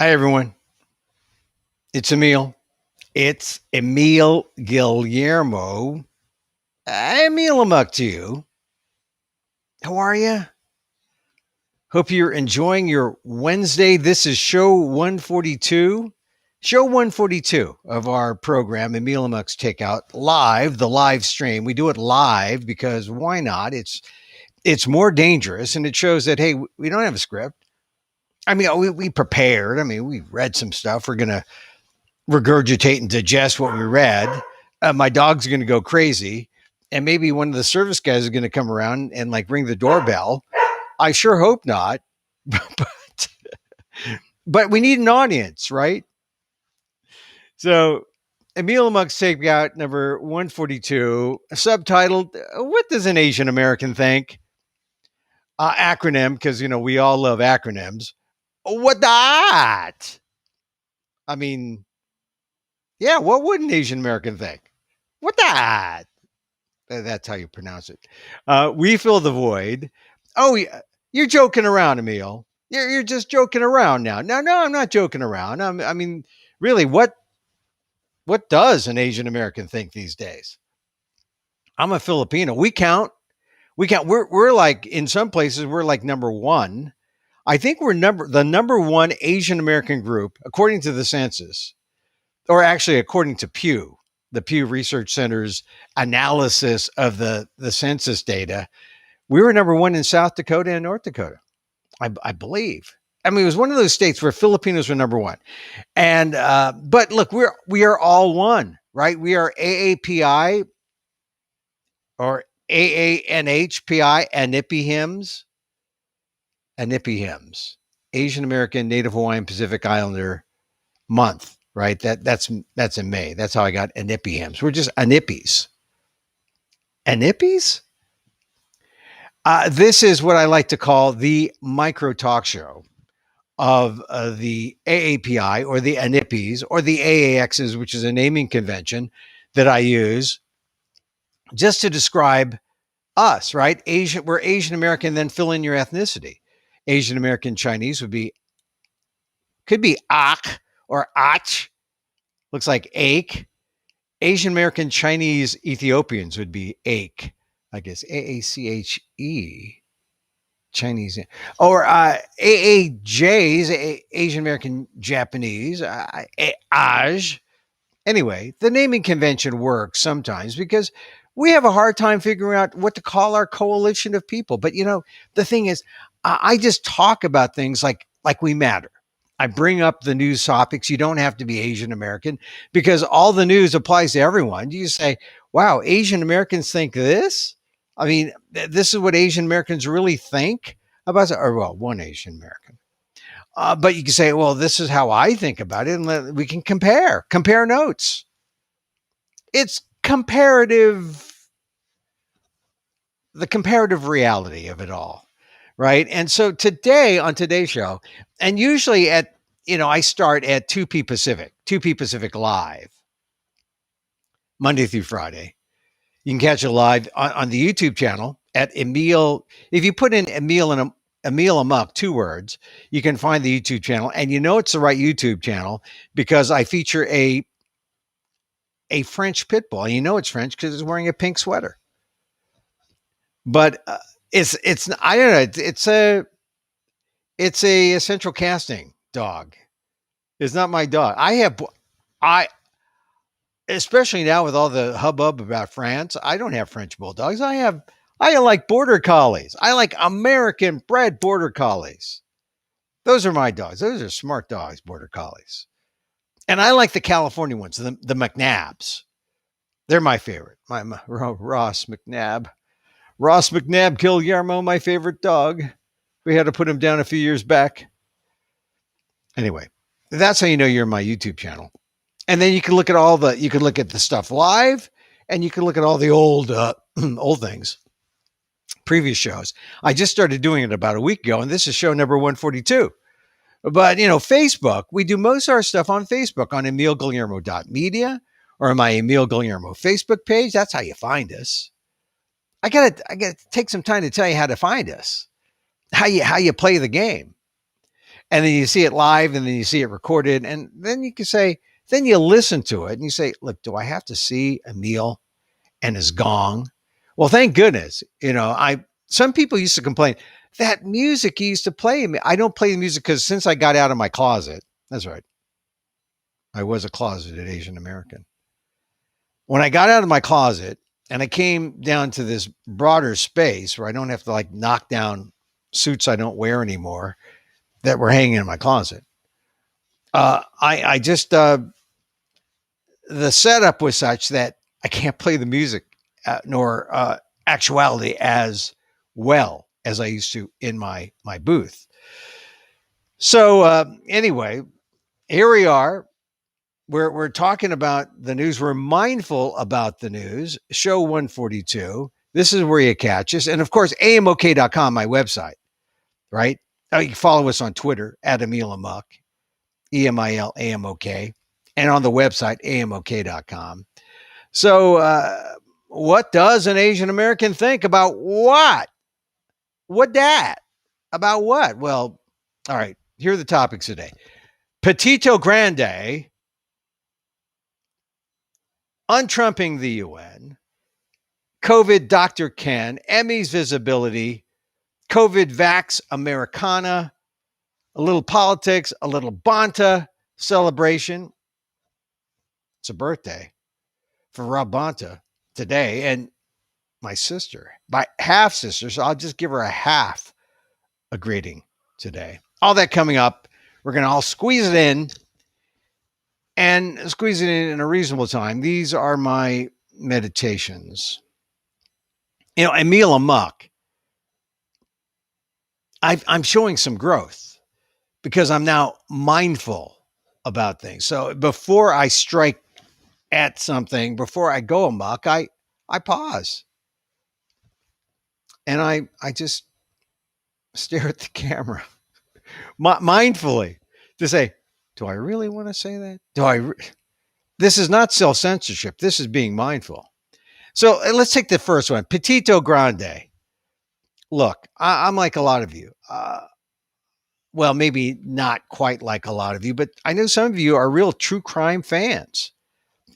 Hi, everyone. It's Emil. It's Emil Guillermo. Emil Amok to you. How are you? Hope you're enjoying your Wednesday. This is show 142. Show 142 of our program, Emil Amok's Takeout Live, the live stream. We do it live because why not? It's more dangerous and it shows that, hey, we don't have a script. I mean, we prepared. I mean, we read some stuff. We're going to regurgitate and digest what we read. My dog's going to go crazy, and maybe one of the service guys is going to come around and like ring the doorbell. I sure hope not, but we need an audience, right? So, Emil Amok's Takeout number 142, subtitled "What Does an Asian American Think?" Acronym, because we all love acronyms. What that? I mean, yeah, what would an Asian American think? What that? That's how you pronounce it. We fill the void. Oh, yeah, you're joking around, Emil. You're just joking around now. No, I'm not joking around. I mean, really, what does an Asian American think these days? I'm a Filipino. We count. We count. We're like in some places we're like number one. I think we're the number one Asian American group according to the census, or actually according to Pew, the Pew Research Center's analysis of the census data. We were number one in South Dakota and North Dakota, I believe. I mean, it was one of those states where Filipinos were number one. And but look, we are all one, right? We are AAPI or AANHPI, ANIPI hymns, Asian American Native Hawaiian Pacific Islander month, right? That's in May. That's how I got ANIPI hymns. We're just ANIPIs. ANIPIs? This is what I like to call the micro talk show of the AAPI or the ANIPIs or the AAXs, which is a naming convention that I use just to describe us, right? We're Asian American, then fill in your ethnicity. Asian American Chinese could be Ak or Ach, looks like Ache. Asian American Chinese Ethiopians would be Ache, I guess, AACHE. Chinese or AAJs, Asian American Japanese, Aj. Anyway, the naming convention works sometimes because we have a hard time figuring out what to call our coalition of people. But the thing is, I just talk about things like we matter. I bring up the news topics. You don't have to be Asian American because all the news applies to everyone. You say, wow, Asian Americans think this. I mean, this is what Asian Americans really think about, or well, one Asian American. But you can say, well, this is how I think about it, and we can compare notes. It's the comparative reality of it all, right? And so today on today's show, and usually I start at 2 Pacific live, Monday through Friday. You can catch it live on the YouTube channel at Emil. If you put in Emil and Emil Amok, 2 words, you can find the YouTube channel, and it's the right YouTube channel because I feature a French pit bull. And it's French because it's wearing a pink sweater. But it's I don't know. It's a central casting dog. It's not my dog. I especially now with all the hubbub about France. I don't have French bulldogs. I like border collies. I like American bred border collies. Those are my dogs. Those are smart dogs, border collies. And I like the California ones, the McNabs. They're my favorite. My Ross McNab. Ross McNab Guillermo, my favorite dog. We had to put him down a few years back. Anyway, that's how you know you're in my YouTube channel. And then you can look at the stuff live, and you can look at all the old old things, previous shows. I just started doing it about a week ago, and this is show number 142. But Facebook, we do most of our stuff on Facebook on emilguillermo.media or my Emil Guillermo Facebook page. That's how you find us. I gotta take some time to tell you how to find us, how you play the game. And then you see it live and then you see it recorded. And then you can say, then you listen to it and you say, look, do I have to see Emil and his gong? Well, thank goodness. Some people used to complain that music he used to play. I don't play the music because since I got out of my closet, that's right. I was a closeted Asian American. When I got out of my closet and I came down to this broader space where I don't have to like knock down suits I don't wear anymore that were hanging in my closet. I just the setup was such that I can't play the music nor actuality as well as I used to in my booth. So anyway, here we are. We're talking about the news. We're mindful about the news. Show 142. This is where you catch us. And of course, amok.com, my website, right? You can follow us on Twitter at Emil Amok, EMILAMOK, and on the website, amok.com. So, what does an Asian American think about what? What that? About what? Well, all right, here are the topics today. Petito Grande, untrumping the UN, COVID Dr. Ken, Emmy's visibility, COVID Vax Americana, a little politics, a little Bonta celebration. It's a birthday for Rob Bonta today, and my sister, my half sister, so I'll just give her a half a greeting today. All that coming up. We're going to all squeeze it in and squeeze it in a reasonable time. These are my meditations. Emil Amok, I'm showing some growth because I'm now mindful about things. So before I strike at something, before I go amok, I pause and I just stare at the camera mindfully to say, do I really want to say that? This is not self-censorship. This is being mindful. So let's take the first one, Petito Grande. Look, I'm like a lot of you. Well, maybe not quite like a lot of you, but I know some of you are real true crime fans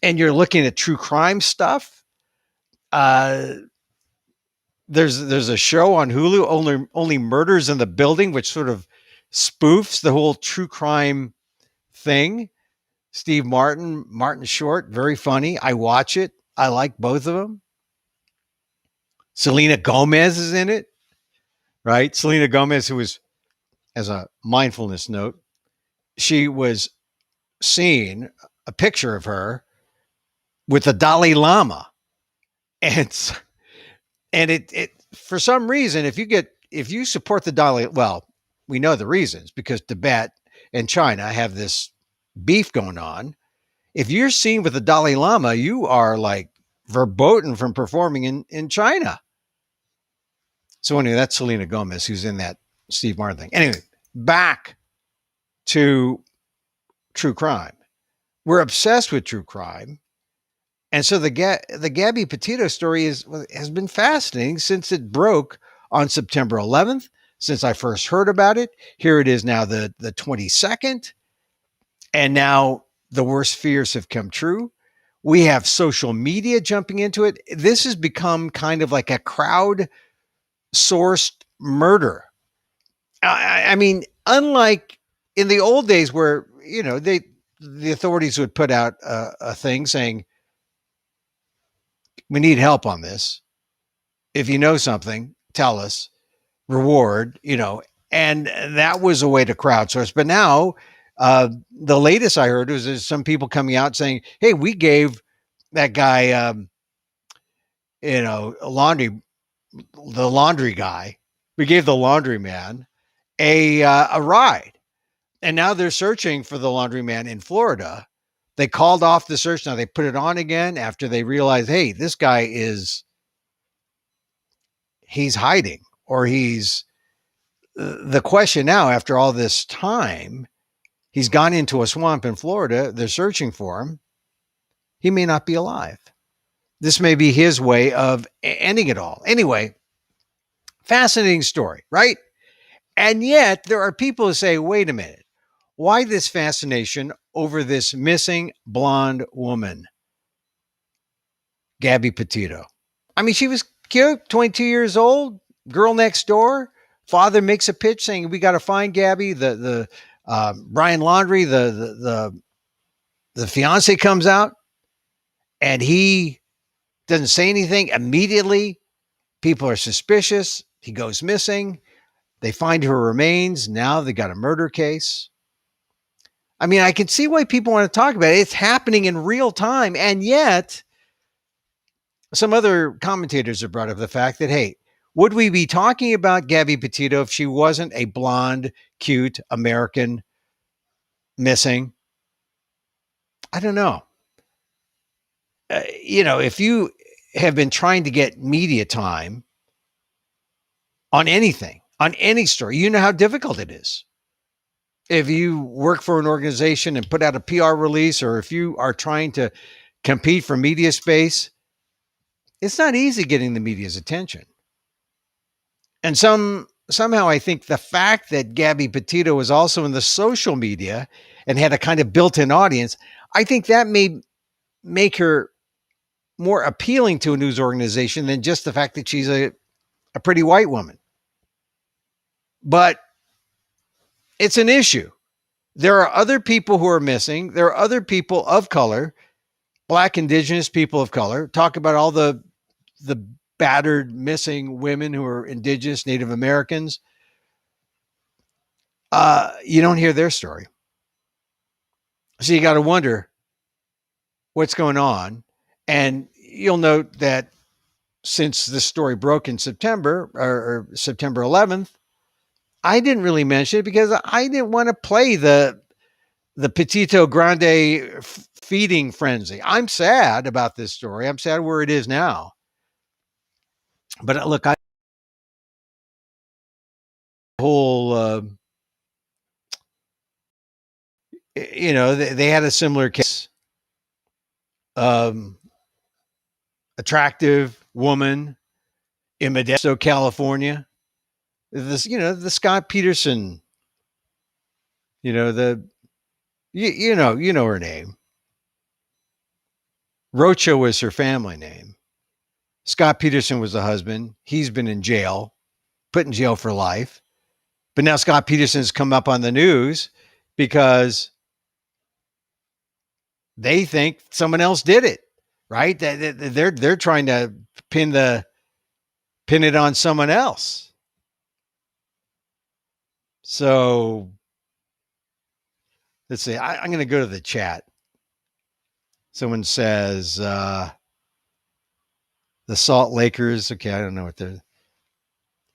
and you're looking at true crime stuff. There's a show on Hulu, only Murders in the Building, which sort of spoofs the whole true crime thing. Steve Martin Short, very funny. I watch it. I like both of them. Selena Gomez is in it, right? Selena Gomez, who was, as a mindfulness note, she was seeing a picture of her with the Dalai Lama. And it for some reason, if you support the Dalai, well, we know the reasons because Tibet and China have this beef going on. If you're seen with the Dalai Lama, you are like verboten from performing in China. So anyway, that's Selena Gomez, who's in that Steve Martin thing. Anyway, back to true crime. We're obsessed with true crime. And so the Gabby Petito story has been fascinating since it broke on September 11th, since I first heard about it. Here it is now, the 22nd. And now the worst fears have come true. We have social media jumping into it. This has become kind of like a crowd sourced murder. I mean, unlike in the old days where, the authorities would put out a thing saying, we need help on this. If you know something, tell us, reward, and that was a way to crowdsource. But now, the latest I heard was there's some people coming out saying, hey, we gave that guy, the laundry guy, we gave the laundry man a ride. And now they're searching for the laundryman in Florida. They called off the search. Now they put it on again after they realized, hey, this guy he's hiding, or he's the question now after all this time, he's gone into a swamp in Florida. They're searching for him. He may not be alive. This may be his way of ending it all. Anyway, fascinating story, right? And yet, there are people who say, wait a minute, why this fascination over this missing blonde woman, Gabby Petito? I mean, she was cute, 22 years old, girl next door. Father makes a pitch saying, we got to find Gabby. The Brian Laundrie, the fiance comes out and he doesn't say anything. Immediately, people are suspicious. He goes missing. They find her remains. Now they got a murder case. I mean, I can see why people want to talk about it. It's happening in real time. And yet, some other commentators have brought up the fact that, hey, would we be talking about Gabby Petito if she wasn't a blonde, cute American missing? I don't know. If you have been trying to get media time on anything, on any story, you know how difficult it is. If you work for an organization and put out a PR release, or if you are trying to compete for media space, it's not easy getting the media's attention. And somehow I think the fact that Gabby Petito was also in the social media and had a kind of built-in audience, I think that may make her more appealing to a news organization than just the fact that she's a pretty white woman. But it's an issue. There are other people who are missing. There are other people of color, Black, Indigenous people of color. Talk about all the battered, missing women who are Indigenous, Native Americans. You don't hear their story. So you got to wonder what's going on. And you'll note that since this story broke in September or September 11th, I didn't really mention it because I didn't want to play the Petito Grande feeding frenzy. I'm sad about this story. I'm sad where it is now. But look, whole, they had a similar case. Attractive woman in Modesto, California. The Scott Peterson, you know her name. Rocha was her family name. Scott Peterson was the husband. He's been in jail, put in jail for life. But now Scott Peterson's come up on the news because they think someone else did it, right? They're trying to pin it on someone else. So let's see. I'm going to go to the chat. Someone says the Salt Lakers. Okay, I don't know what they're.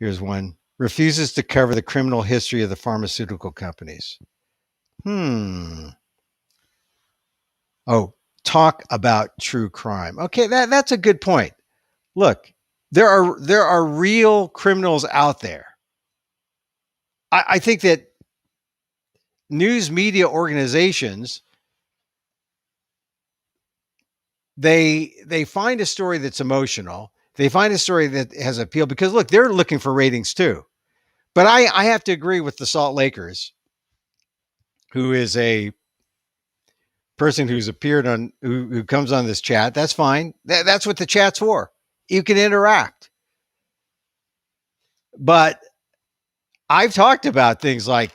Here's one. Refuses to cover the criminal history of the pharmaceutical companies. Oh, talk about true crime. Okay, that's a good point. Look, there are real criminals out there. I think that news media organizations, they find a story that's emotional. They find a story that has appeal because look, they're looking for ratings too. But I have to agree with the Salt Lakers, who is a person who's appeared on who comes on this chat. That's fine. That's what the chat's for. You can interact. But I've talked about things like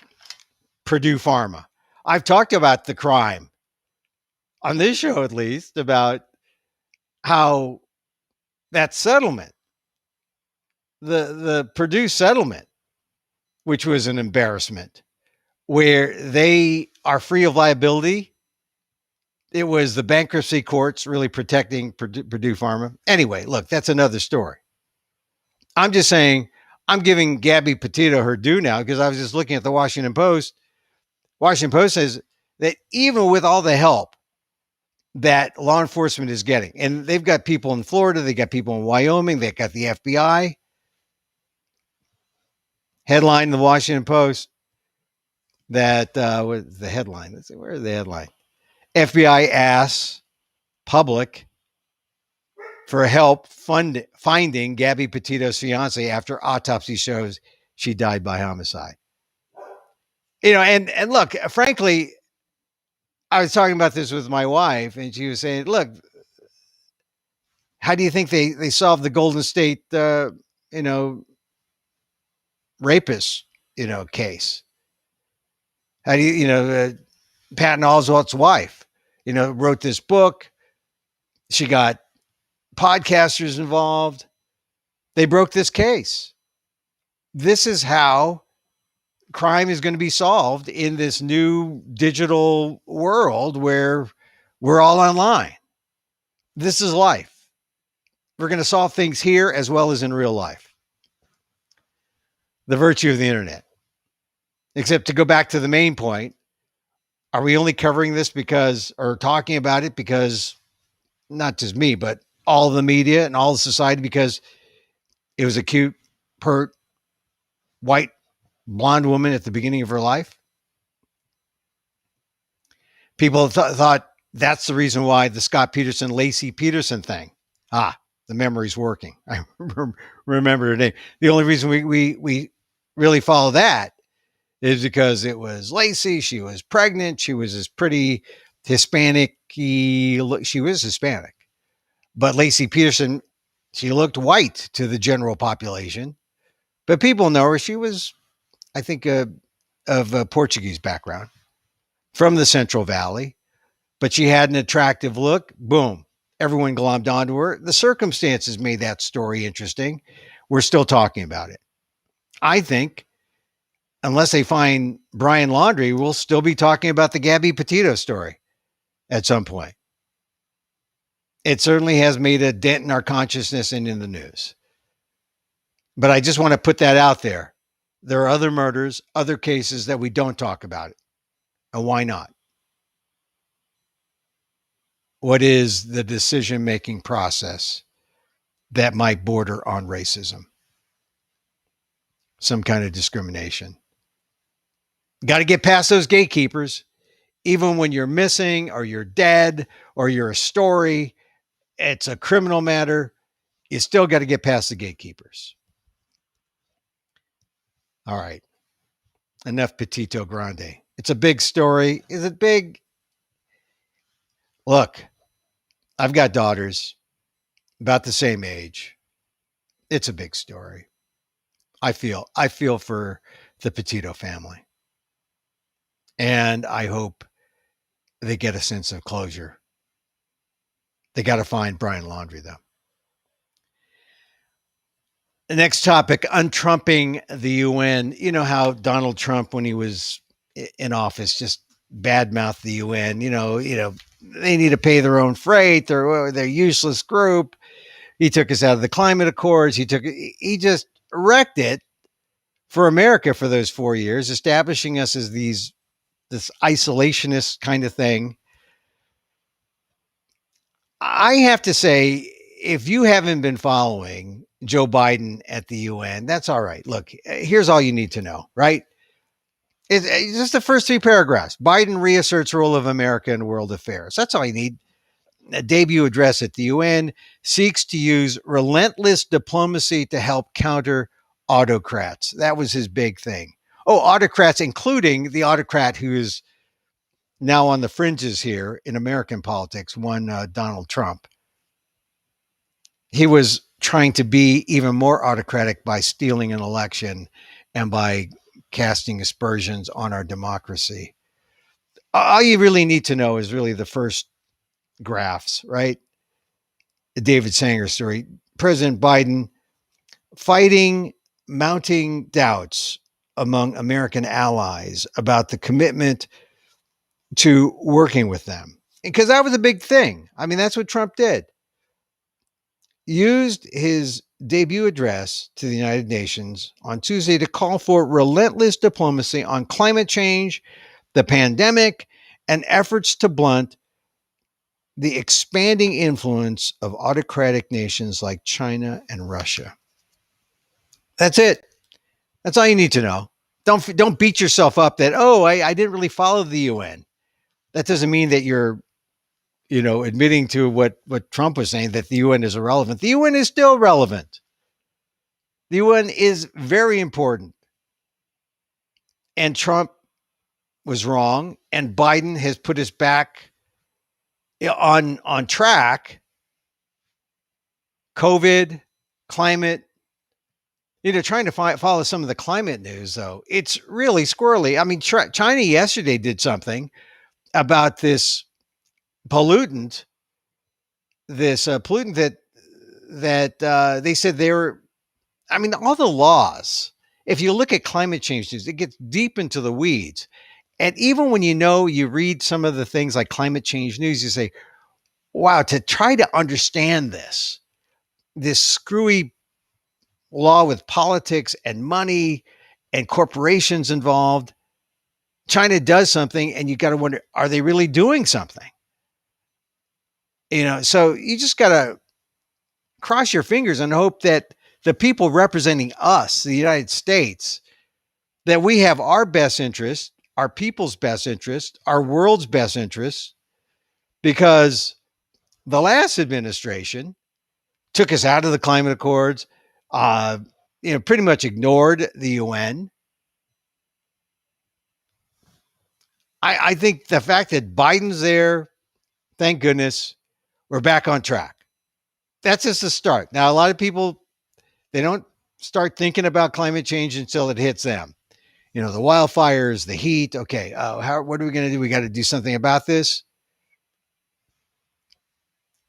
Purdue Pharma. I've talked about the crime on this show, at least, about how that settlement, the Purdue settlement, which was an embarrassment, where they are free of liability. It was the bankruptcy courts really protecting Purdue Pharma. Anyway, look, that's another story. I'm just saying, I'm giving Gabby Petito her due now because I was just looking at the Washington Post. Washington Post says that even with all the help that law enforcement is getting, and they've got people in Florida, they got people in Wyoming, they got the FBI. Headline in the Washington Post that was the headline. Let's see, where's the headline? FBI asks public for help finding Gabby Petito's fiance after autopsy shows she died by homicide. And look, frankly, I was talking about this with my wife, and she was saying, "Look, how do you think they solved the Golden State, you know, rapist, case? How do Patton Oswalt's wife, wrote this book. She got podcasters involved. They broke this case. This is how crime is going to be solved in this new digital world where we're all online. This is life. We're going to solve things here as well as in real life. The virtue of the internet. Except to go back to the main point, are we only covering this or talking about it because, not just me, but all the media and all the society, because it was a cute, pert, white, blonde woman at the beginning of her life? People thought that's the reason why the Scott Peterson, Lacey Peterson thing. The memory's working. I remember her name. The only reason we really follow that is because it was Lacey. She was pregnant. She was this pretty Hispanic-y. She was Hispanic. But Lacey Peterson, she looked white to the general population. But people know her. She was, I think, of a Portuguese background from the Central Valley. But she had an attractive look. Boom. Everyone glommed onto her. The circumstances made that story interesting. We're still talking about it. I think, unless they find Brian Laundrie, we'll still be talking about the Gabby Petito story at some point. It certainly has made a dent in our consciousness and in the news. But I just want to put that out there. There are other murders, other cases that we don't talk about. And why not? What is the decision-making process that might border on racism? Some kind of discrimination. Got to get past those gatekeepers. Even when you're missing or you're dead or you're a story, it's a criminal matter, you still got to get past the gatekeepers. All right. Enough Petito Grande. It's a big story. Is it big? Look, I've got daughters about the same age. It's a big story. I feel for the Petito family. And I hope they get a sense of closure. They got to find Brian Laundrie, though. The next topic, untrumping the UN. You know how Donald Trump, when he was in office, just badmouthed the UN. They need to pay their own freight. They're a useless group. He took us out of the climate accords. He just wrecked it for America for those 4 years, establishing us as this isolationist kind of thing. I have to say, if you haven't been following Joe Biden at the UN, that's all right. Look, here's all you need to know, right? It's just the first 3 paragraphs. Biden reasserts role of America in world affairs. That's all you need. A debut address at the UN seeks to use relentless diplomacy to help counter autocrats. That was his big thing. Oh, autocrats, including the autocrat who is now on the fringes here in American politics, one Donald Trump. He was trying to be even more autocratic by stealing an election and by casting aspersions on our democracy. All you really need to know is really the first graphs, right? The David Sanger story. President Biden fighting mounting doubts among American allies about the commitment to working with them. Because that was a big thing. I mean, that's what Trump did. Used his debut address to the United Nations on Tuesday to call for relentless diplomacy on climate change, the pandemic, and efforts to blunt the expanding influence of autocratic nations like China and Russia. That's it. That's all you need to know. Don't beat yourself up that, I didn't really follow the UN. That doesn't mean that you're, admitting to what Trump was saying, that the UN is irrelevant. The UN is still relevant. The UN is very important. and Trump was wrong, and Biden has put us back on track. COVID, climate, trying to follow some of the climate news, though, it's really squirrely. I mean, China yesterday did something about pollutant, this pollutant that they said they were. I mean, all the laws. If you look at climate change news, it gets deep into the weeds. And even when you read some of the things like climate change news, you say, wow, to try to understand this screwy law with politics and money and corporations involved, China does something and you got to wonder, are they really doing something? So you just got to cross your fingers and hope that the people representing us, the United States, that we have our best interest, our people's best interest, our world's best interest, because the last administration took us out of the climate accords, pretty much ignored the UN. I think the fact that Biden's there, thank goodness, we're back on track. That's just a start. Now, a lot of people, they don't start thinking about climate change until it hits them. The wildfires, the heat. Okay, what are we going to do? We got to do something about this.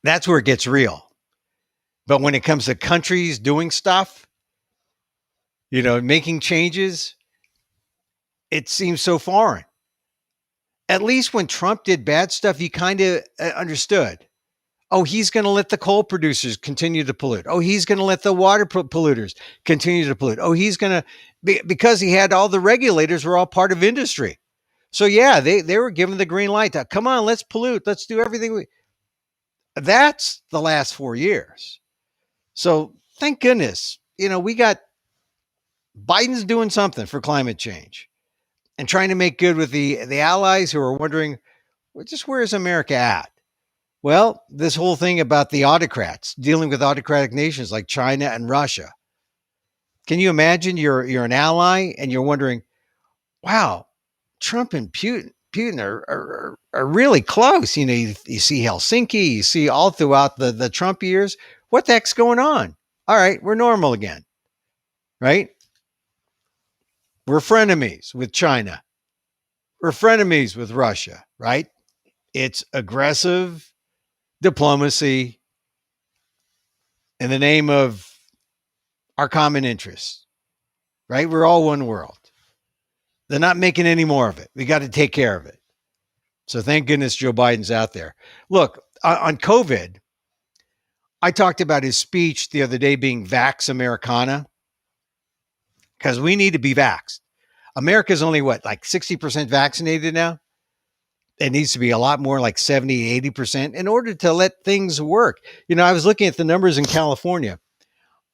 That's where it gets real. But when it comes to countries doing stuff, making changes, it seems so foreign. At least when Trump did bad stuff, you kind of understood. Oh, he's going to let the coal producers continue to pollute. Oh, he's going to let the water polluters continue to pollute. Oh, he's going to, because he had all the regulators were all part of industry. So yeah, they were given the green light to come on, let's pollute. Let's do everything. That's the last 4 years. So thank goodness, we got Biden's doing something for climate change and trying to make good with the allies who are wondering, well, just where is America at? Well, this whole thing about the autocrats dealing with autocratic nations like China and Russia. Can you imagine you're an ally and you're wondering, wow, Trump and Putin are really close. You see Helsinki, you see all throughout the Trump years. What the heck's going on? All right, we're normal again, right? We're frenemies with China. We're frenemies with Russia, right? It's aggressive diplomacy in the name of our common interests, right? We're all one world. They're not making any more of it. We got to take care of it. So thank goodness Joe Biden's out there. Look, on COVID, I talked about his speech the other day being Vax Americana, because we need to be vaxxed. America's only like 60% vaccinated now? It needs to be a lot more, like 70, 80% in order to let things work. I was looking at the numbers in California.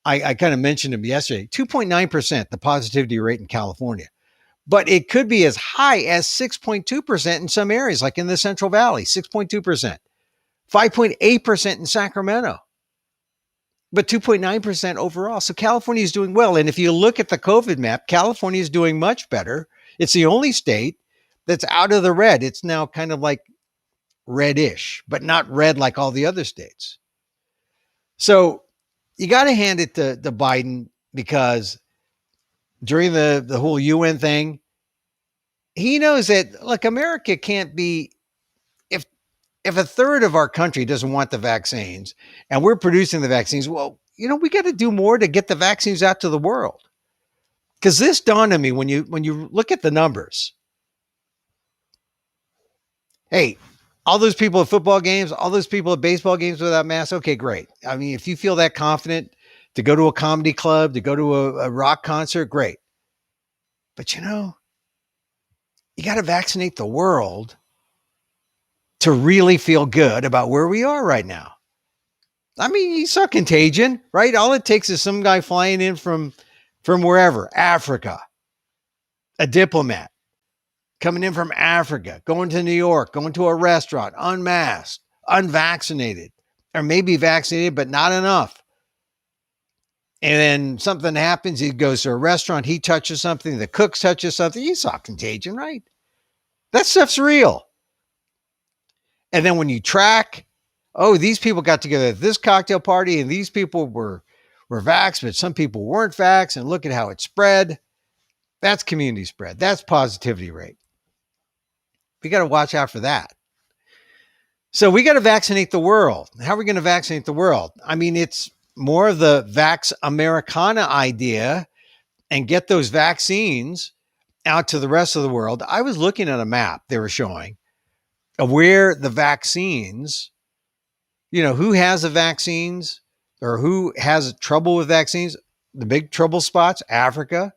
I kind of mentioned them yesterday. 2.9%, the positivity rate in California. But it could be as high as 6.2% in some areas, like in the Central Valley, 6.2%, 5.8% in Sacramento, but 2.9% overall. So California is doing well. And if you look at the COVID map, California is doing much better. It's the only state that's out of the red. It's now kind of like reddish, but not red like all the other states. So you got to hand it to Biden, because during the whole UN thing, he knows that, look, America can't be, if a third of our country doesn't want the vaccines and we're producing the vaccines, well, we got to do more to get the vaccines out to the world. Because this dawned on me when you look at the numbers. Hey, all those people at football games, all those people at baseball games without masks, okay, great. I mean, if you feel that confident to go to a comedy club, to go to a rock concert, great. But you got to vaccinate the world to really feel good about where we are right now. I mean, you saw Contagion, right? All it takes is some guy flying in from wherever, Africa, a diplomat coming in from Africa, going to New York, going to a restaurant, unmasked, unvaccinated, or maybe vaccinated, but not enough. And then something happens. He goes to a restaurant. He touches something. The cook touches something. You saw Contagion, right? That stuff's real. And then when you track, oh, these people got together at this cocktail party, and these people were vaxxed, but some people weren't vaxxed, and look at how it spread. That's community spread. That's positivity rate. We got to watch out for that. So we got to vaccinate the world. How are we going to vaccinate the world? I mean, it's more of the Vax Americana idea and get those vaccines out to the rest of the world. I was looking at a map they were showing of where the vaccines, who has the vaccines or who has trouble with vaccines. The big trouble spots: Africa,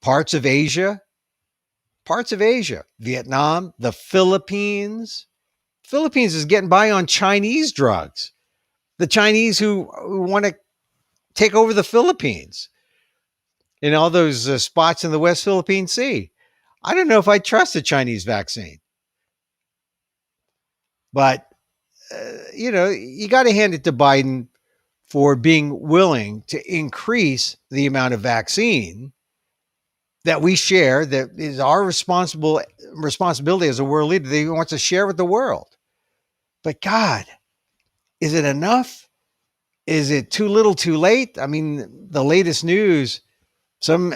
parts of Asia, Vietnam, the Philippines. Philippines is getting by on Chinese drugs. The Chinese who want to take over the Philippines in all those spots in the West Philippine Sea. I don't know if I trust the Chinese vaccine. But, you got to hand it to Biden for being willing to increase the amount of vaccine that we share, that is our responsibility as a world leader that he wants to share with the world. But God, is it enough? Is it too little too late? I mean, the latest news, some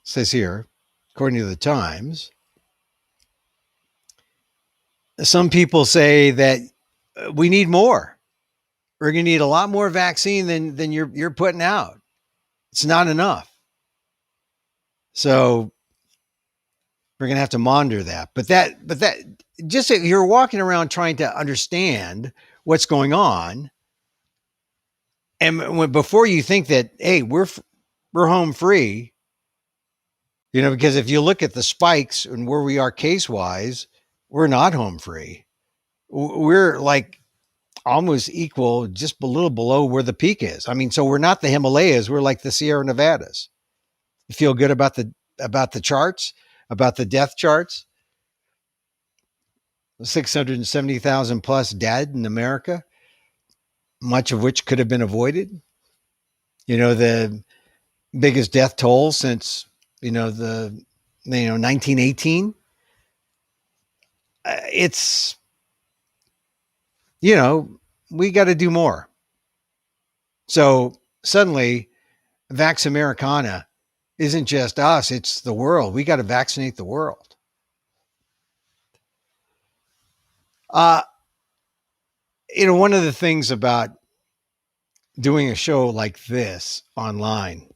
says here, according to the Times, some people say that we need more. We're going to need a lot more vaccine than you're putting out. It's not enough. So we're going to have to monitor that. But that just if you're walking around trying to understand what's going on, and before you think that, hey, we're home free, because if you look at the spikes and where we are case wise, we're not home free. We're like almost equal, just a little below where the peak is. I mean, so we're not the Himalayas. We're like the Sierra Nevadas. You feel good about the charts, about the death charts? 670,000 plus dead in America, much of which could have been avoided. The biggest death toll since, 1918. It's, we got to do more. So suddenly, Vax Americana isn't just us, it's the world. We got to vaccinate the world. One of the things about doing a show like this online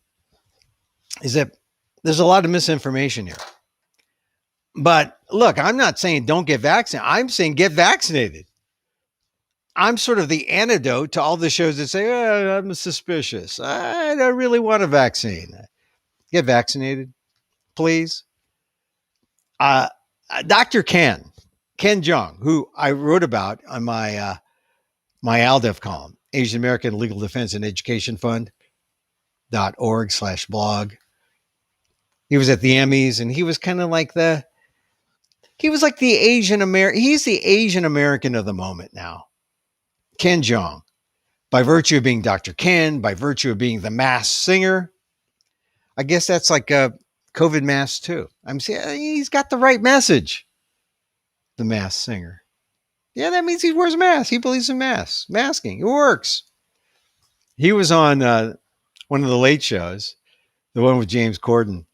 is that there's a lot of misinformation here. But look, I'm not saying don't get vaccinated. I'm saying get vaccinated. I'm sort of the antidote to all the shows that say, oh, I'm suspicious. I don't really want a vaccine. Get vaccinated, please. Dr. Ken Jong, who I wrote about on my my ALDEF column, Asian American Legal Defense and Education Fund.org/blog. He was at the Emmys, and he was kind of like the Asian American. He's the Asian American of the moment now. Ken Jong, by virtue of being Dr. Ken, by virtue of being the mass singer. I guess that's like a COVID mask too. I'm saying he's got the right message. The mass singer. Yeah, that means he wears a mask. He believes in masks. Masking. It works. He was on one of the late shows, the one with James Corden.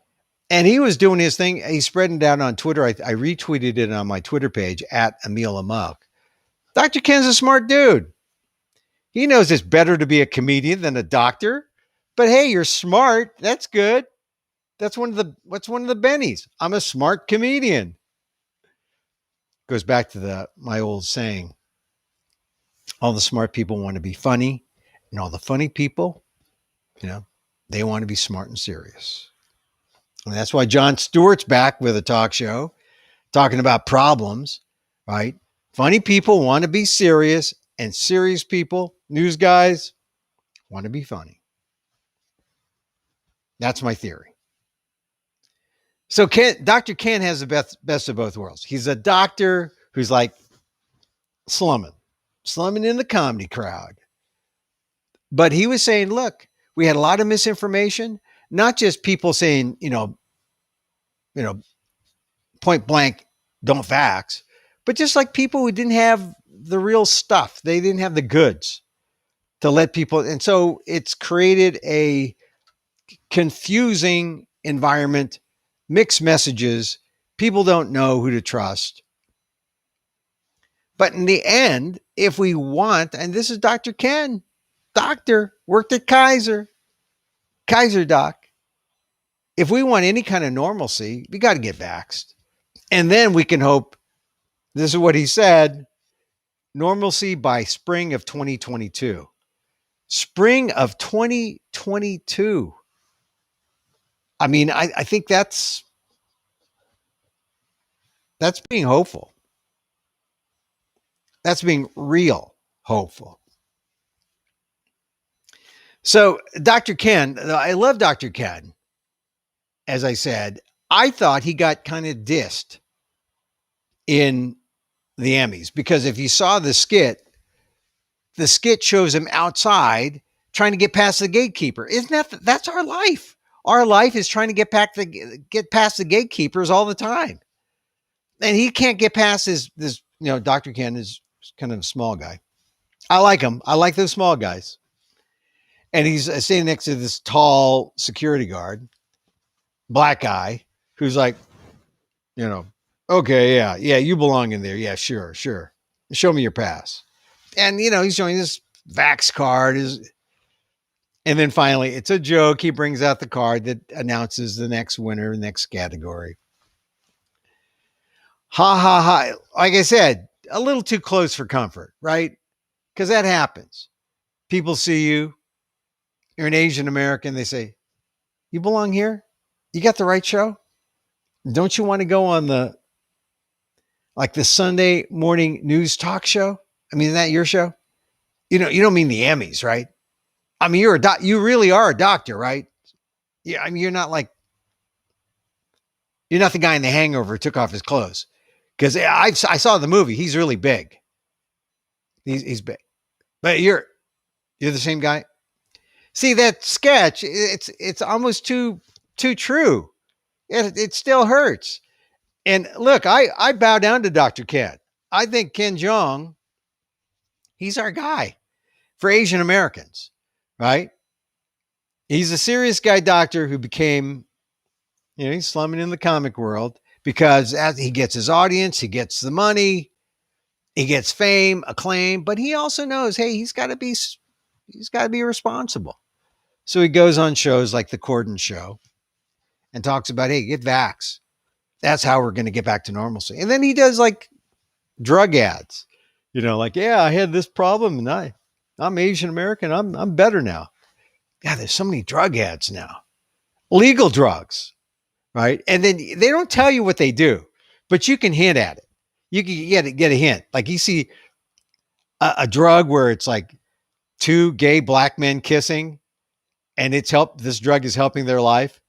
And he was doing his thing. He's spreading it out on Twitter. I retweeted it on my Twitter page at Emil Amok. Dr. Ken's a smart dude. He knows it's better to be a comedian than a doctor. But hey, you're smart. That's good. What's one of the bennies? I'm a smart comedian. Goes back to my old saying. All the smart people want to be funny, and all the funny people, they want to be smart and serious. And that's why Jon Stewart's back with a talk show talking about problems, right? Funny people want to be serious, and serious people, news guys, want to be funny. That's my theory. So Dr. Ken has the best of both worlds. He's a doctor who's like slumming slumming in the comedy crowd. But he was saying, look, we had a lot of misinformation, not just people saying, you know, point blank, don't fax, but just like people who didn't have the real stuff. They didn't have the goods to let people. And so it's created a confusing environment, mixed messages. People don't know who to trust. But in the end, if we want, and this is Dr. Ken, doctor, worked at Kaiser Doc. If we want any kind of normalcy, we got to get vaxxed. And then we can hope, this is what he said, normalcy by spring of 2022. Spring of 2022. I mean, I think that's being hopeful. That's being real hopeful. So, Dr. Ken, I love Dr. Ken. As I said, I thought he got kind of dissed in the Emmys because if you saw the skit shows him outside trying to get past the gatekeeper. Isn't that's our life? Our life is trying to get past the gatekeepers all the time. And he can't get past this, Dr. Ken is kind of a small guy. I like him. I like those small guys. And he's standing next to this tall security guard, black guy, who's like, okay, yeah, you belong in there. Yeah, sure. Show me your pass. And, he's showing this Vax card. And then finally, it's a joke. He brings out the card that announces the next winner, next category. Ha, ha, ha. Like I said, a little too close for comfort, right? Because that happens. People see you. You're an Asian American. They say, you belong here? You got the right show? Don't you want to go on the Sunday morning news talk show? I mean, is that your show? You don't mean the Emmys, right? I mean, you really are a doctor, right? Yeah, I mean, you're not the guy in The Hangover who took off his clothes. Because I saw the movie. He's really big. He's big. But you're the same guy. See, that sketch, it's almost too true. It still hurts. And look, I bow down to Dr. Ken. I think Ken Jong, he's our guy for Asian Americans, right? He's a serious guy doctor who became, he's slumming in the comic world because as he gets his audience, he gets the money, he gets fame, acclaim, but he also knows, hey, he's got to be responsible. So he goes on shows like The Corden Show and talks about, hey, get vax. That's how we're going to get back to normalcy. And then he does drug ads, yeah, I had this problem and I'm Asian American. I'm better now. Yeah, there's so many drug ads now, legal drugs, right? And then they don't tell you what they do, but you can hint at it. You can get a hint. Like you see a drug where it's like two gay black men kissing and this drug is helping their life.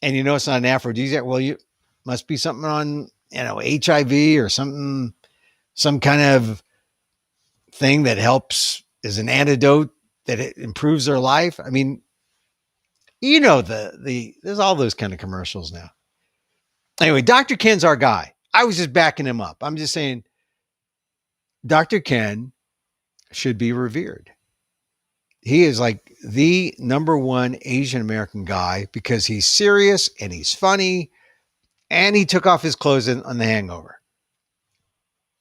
And it's not an aphrodisiac. Well, you must be something on, HIV or something, some kind of thing that helps as an antidote that it improves their life. I mean, there's all those kind of commercials now. Anyway, Dr. Ken's our guy. I was just backing him up. I'm just saying Dr. Ken should be revered. He is like the number one Asian American guy because he's serious and he's funny and he took off his clothes on The Hangover.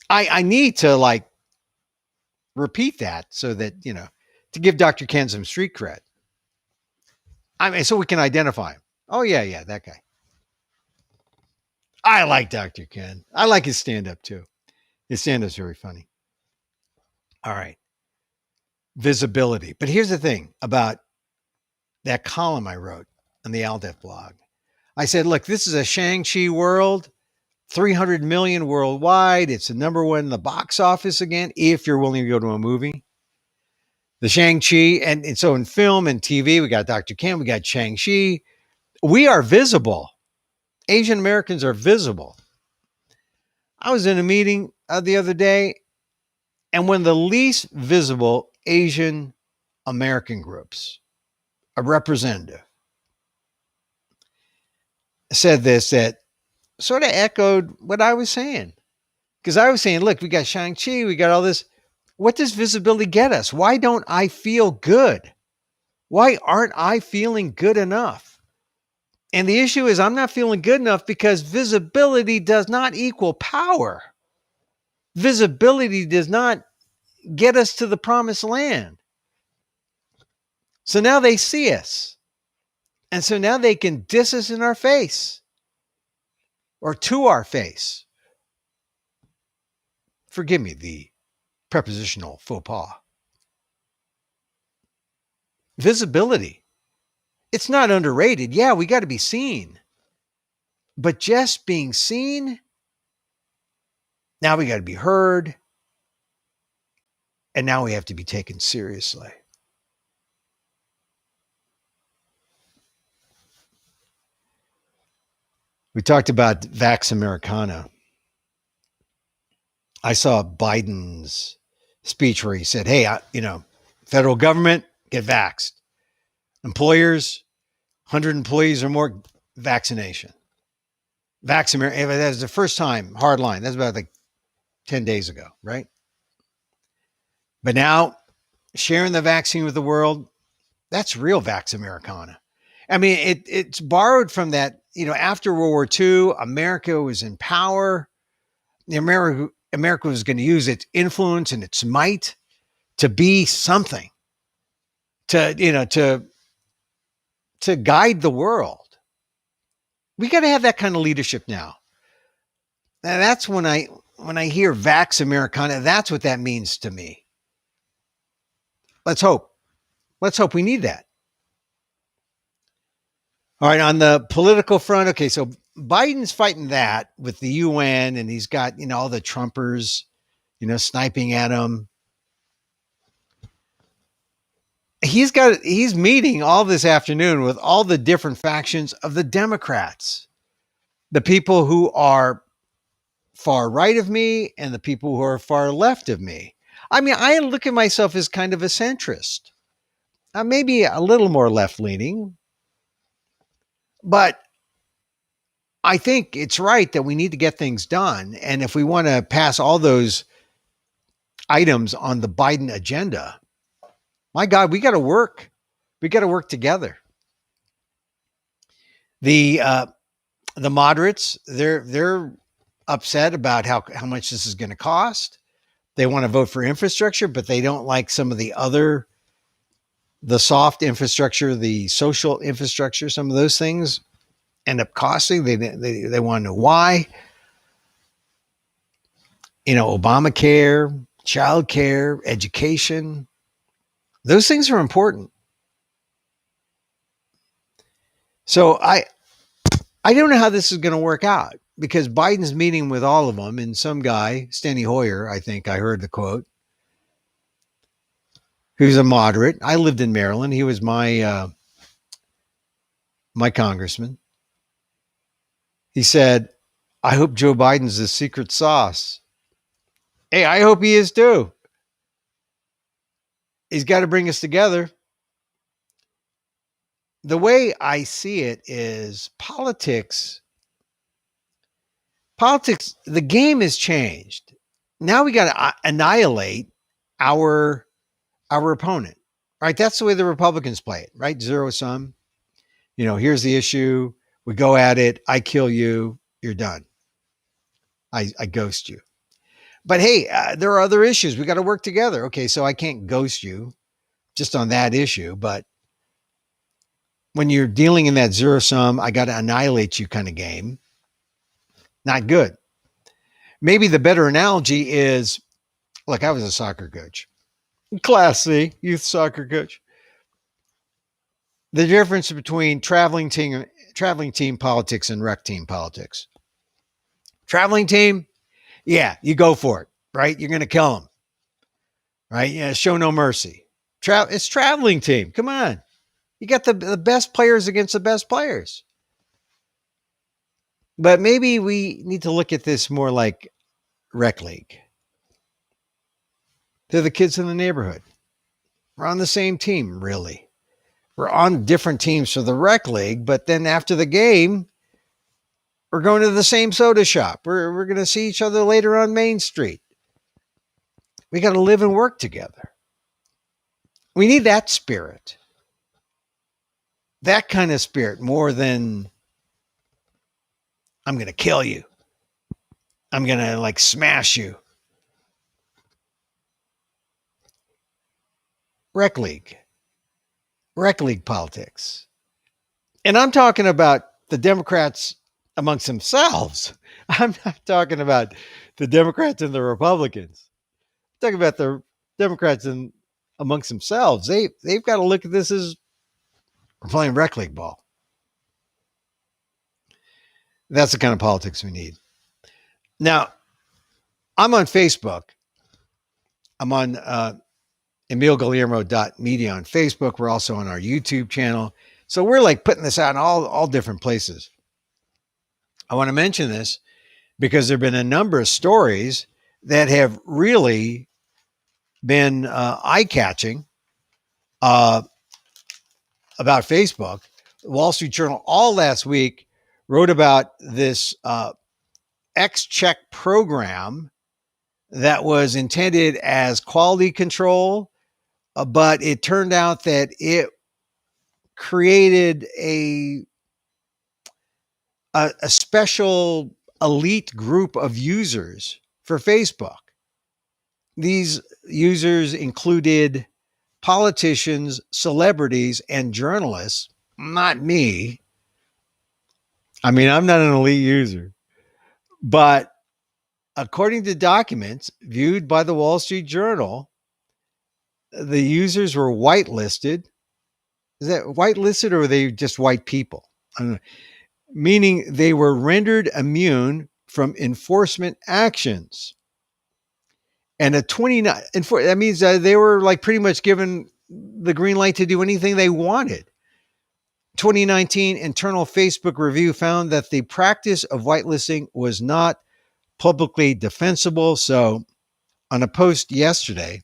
I need to repeat that so that, to give Dr. Ken some street cred. I mean, so we can identify him. Oh, yeah, that guy. I like Dr. Ken. I like his stand-up too. His stand-up's very funny. All right. Visibility. But here's the thing about that column I wrote on the Aldef blog. I said, look, this is a Shang-Chi world, 300 million worldwide. It's the number one in the box office again, if you're willing to go to a movie. The Shang-Chi, and so in film and TV, we got Dr. Ken, we got Shang-Chi. We are visible. Asian Americans are visible. I was in a meeting the other day, And one of the least visible Asian American groups, a representative, said this that sort of echoed what I was saying. Because I was saying, look, we got Shang-Chi, we got all this. What does visibility get us? Why don't I feel good? Why aren't I feeling good enough? And the issue is I'm not feeling good enough because visibility does not equal power. Visibility does not get us to the promised land. So now they see us. And so now they can diss us in our face or to our face. Forgive me the prepositional faux pas. Visibility. It's not underrated. Yeah, we got to be seen. But just being seen, now we got to be heard. And now we have to be taken seriously. We talked about Vax Americana. I saw Biden's speech where he said, hey, federal government, get vaxxed. Employers, 100 employees or more, vaccination. Vax America, that was the first time, hard line. That's about like 10 days ago, right? But now, sharing the vaccine with the world, that's real Vax Americana. I mean, it's borrowed from that, after World War II, America was in power. America was going to use its influence and its might to be something, to guide the world. We got to have that kind of leadership now. And that's when I hear Vax Americana, that's what that means to me. Let's hope. Let's hope we need that. All right, on the political front, okay, so Biden's fighting that with the UN, and he's got, all the Trumpers, sniping at him. He's meeting all this afternoon with all the different factions of the Democrats, the people who are far right of me and the people who are far left of me. I mean, I look at myself as kind of a centrist, maybe a little more left leaning, but I think it's right that we need to get things done. And if we want to pass all those items on the Biden agenda, my God, we got to work. We got to work together. The moderates, they're upset about how much this is going to cost. They want to vote for infrastructure, but they don't like some of the soft infrastructure, the social infrastructure. Some of those things end up costing. They want to know why. Obamacare, childcare, education. Those things are important. So I don't know how this is going to work out because Biden's meeting with all of them, and some guy, Steny Hoyer, I think I heard the quote, who's a moderate. I lived in Maryland. He was my congressman. He said, I hope Joe Biden's the secret sauce. Hey, I hope he is too. He's got to bring us together. The way I see it is politics, the game has changed. Now we got to annihilate our opponent, right? That's the way the Republicans play it, right? Zero sum. Here's the issue. We go at it. I kill you. You're done. I ghost you. But hey, there are other issues. We got to work together. Okay, so I can't ghost you just on that issue. But when you're dealing in that zero sum, I got to annihilate you kind of game. Not good. Maybe the better analogy is, look, I was a soccer coach. Class C, youth soccer coach. The difference between traveling team politics and rec team politics. Traveling team, yeah, you go for it, right? You're going to kill them, right? Yeah, show no mercy. It's traveling team. Come on. You got the best players against the best players. But maybe we need to look at this more like rec league. to the kids in the neighborhood. We're on the same team, really. We're on different teams for the rec league, but then after the game, we're going to the same soda shop. We're going to see each other later on Main Street. We got to live and work together. We need that spirit. That kind of spirit more than I'm going to kill you. I'm going to like smash you. Rec league politics. And I'm talking about the Democrats amongst themselves. I'm not talking about the Democrats and the Republicans. I'm talking about the Democrats and amongst themselves. They've got to look at this as we're playing rec league ball. That's the kind of politics we need. Now, I'm on Facebook. I'm on emilguillermo.media on Facebook. We're also on our YouTube channel. So we're like putting this out in all different places. I want to mention this because there have been a number of stories that have really been eye-catching about Facebook. The Wall Street Journal all last week wrote about this X-Check program that was intended as quality control, but it turned out that it created a special elite group of users for Facebook. These users included politicians, celebrities, and journalists. Not me. I mean, I'm not an elite user. But according to documents viewed by the Wall Street Journal, the users were whitelisted. Is that whitelisted or were they just white people? I don't know. Meaning they were rendered immune from enforcement actions. And that means they were like pretty much given the green light to do anything they wanted. 2019 internal Facebook review found that the practice of whitelisting was not publicly defensible. So on a post yesterday,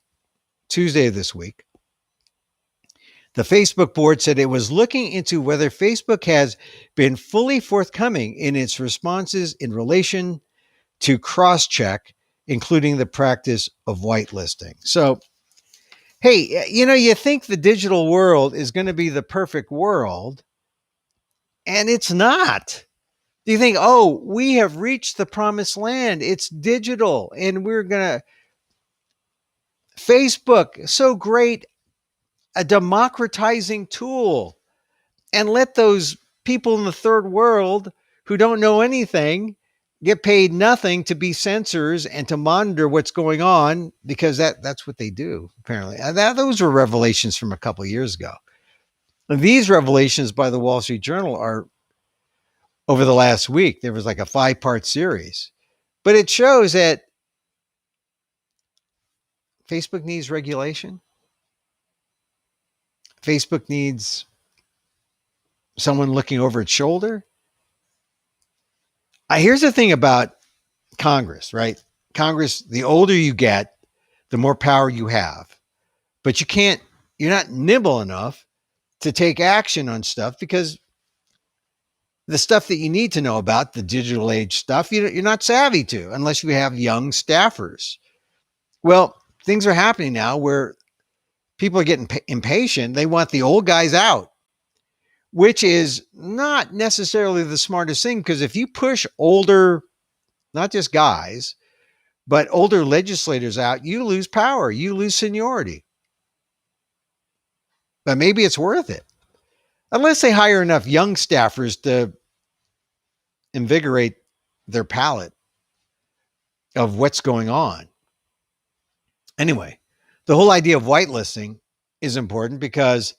Tuesday of this week, the Facebook board said it was looking into whether Facebook has been fully forthcoming in its responses in relation to cross-check, including the practice of whitelisting. So, hey, you think the digital world is going to be the perfect world, and it's not. Do you think, oh, we have reached the promised land? It's digital, and we're going to... Facebook, so great, a democratizing tool. And let those people in the third world who don't know anything get paid nothing to be censors and to monitor what's going on, because that's what they do, apparently. And those were revelations from a couple of years ago. And these revelations by the Wall Street Journal are over the last week. There was like a 5-part series. But it shows that Facebook needs regulation. Facebook needs someone looking over its shoulder. Here's the thing about Congress, right? Congress, the older you get, the more power you have. But you're not nimble enough to take action on stuff because the stuff that you need to know about, the digital age stuff, you're not savvy to unless you have young staffers. Well, things are happening now where people are getting impatient. They want the old guys out, which is not necessarily the smartest thing, because if you push older, not just guys, but older legislators out, you lose power, you lose seniority. But maybe it's worth it. Unless they hire enough young staffers to invigorate their palate of what's going on. Anyway, the whole idea of whitelisting is important because,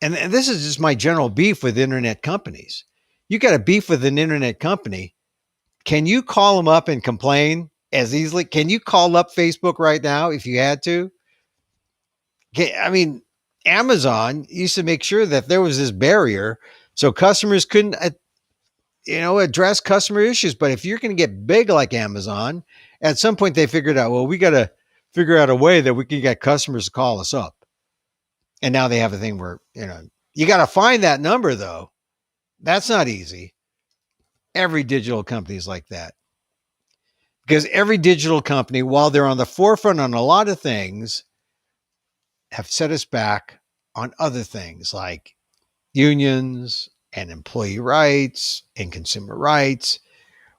and this is just my general beef with internet companies. You got a beef with an internet company. Can you call them up and complain as easily? Can you call up Facebook right now if you had to? I mean, Amazon used to make sure that there was this barrier so customers couldn't, address customer issues. But if you're going to get big like Amazon, at some point they figured out, well, we got to figure out a way that we can get customers to call us up. And now they have a thing where, you got to find that number though. That's not easy. Every digital company is like that. Because every digital company, while they're on the forefront on a lot of things, have set us back on other things like unions and employee rights and consumer rights.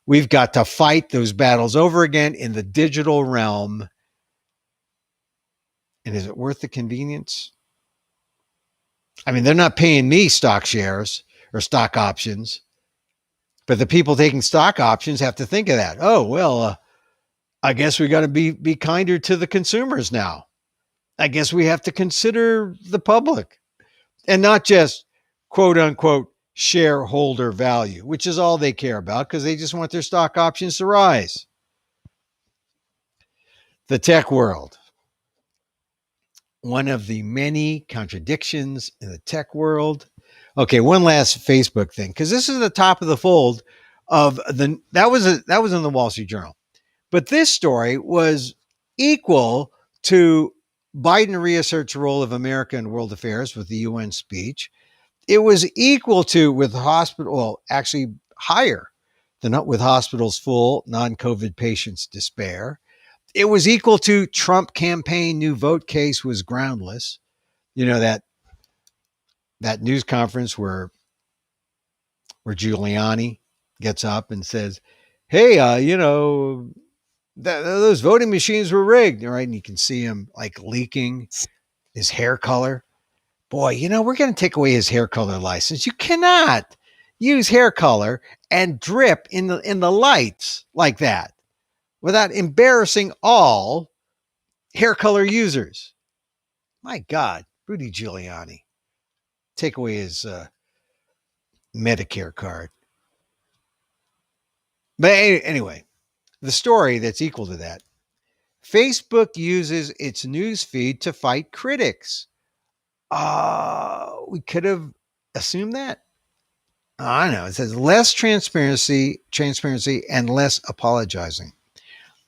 We've got to fight those battles over again in the digital realm. And is it worth the convenience? I mean, they're not paying me stock shares or stock options, but the people taking stock options have to think of that. Oh, well, I guess we got to be kinder to the consumers now. I guess we have to consider the public and not just quote unquote shareholder value, which is all they care about because they just want their stock options to rise. The tech world. One of the many contradictions in the tech world. Okay, one last Facebook thing, because this is the top of the fold of that was in the Wall Street Journal. But this story was equal to Biden reasserts role of America in world affairs with the UN speech. It was equal to with hospital, well, actually higher than with hospitals full, non-COVID patients despair. It was equal to Trump campaign new vote case was groundless. You know, that news conference where Giuliani gets up and says, "Hey, those voting machines were rigged," right? And you can see him like leaking his hair color. Boy, we're going to take away his hair color license. You cannot use hair color and drip in the lights like that without embarrassing all hair color users. My God, Rudy Giuliani, take away his Medicare card. But anyway, the story that's equal to that. Facebook uses its news feed to fight critics. We could have assumed that. I know. It says less transparency, and less apologizing.